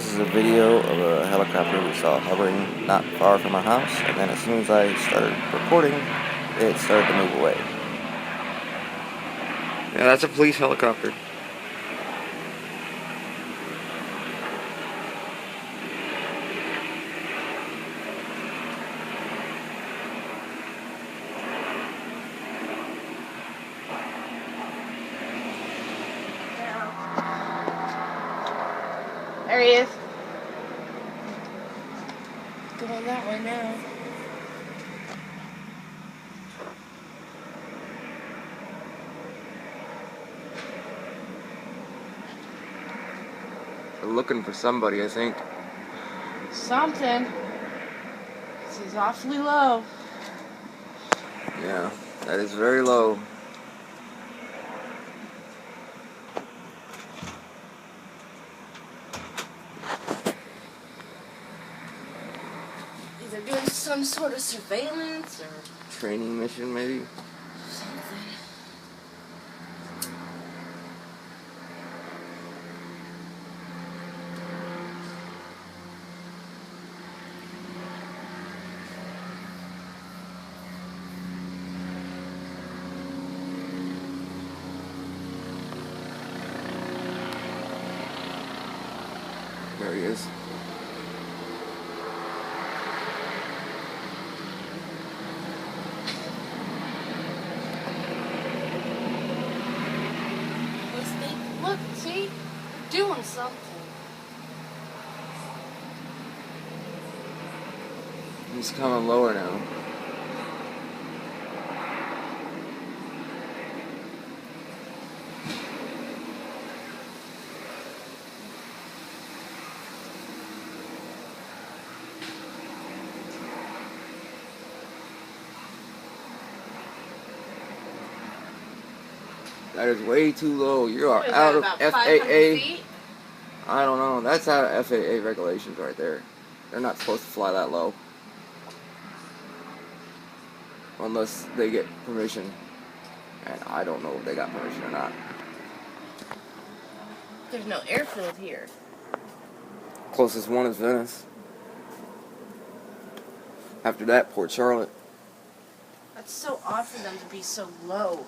This is a video of a helicopter we saw hovering not far from our house, and then as soon as I started recording, it started to move away. Yeah, that's a police helicopter. There he is. Going that way now. They're looking for somebody, I think. Something. This is awfully low. Yeah, that is very low. Either doing some sort of surveillance or Training mission, maybe? something. There he is. Look, see? They're doing something. He's coming lower now. That is way too low. You are What is out that, of about FAA. 500 feet? I don't know. That's out of FAA regulations right there. They're not supposed to fly that low. Unless they get permission. And I don't know if they got permission or not. There's no airfield here. Closest one is Venice. After that, Port Charlotte. That's so odd for them to be so low.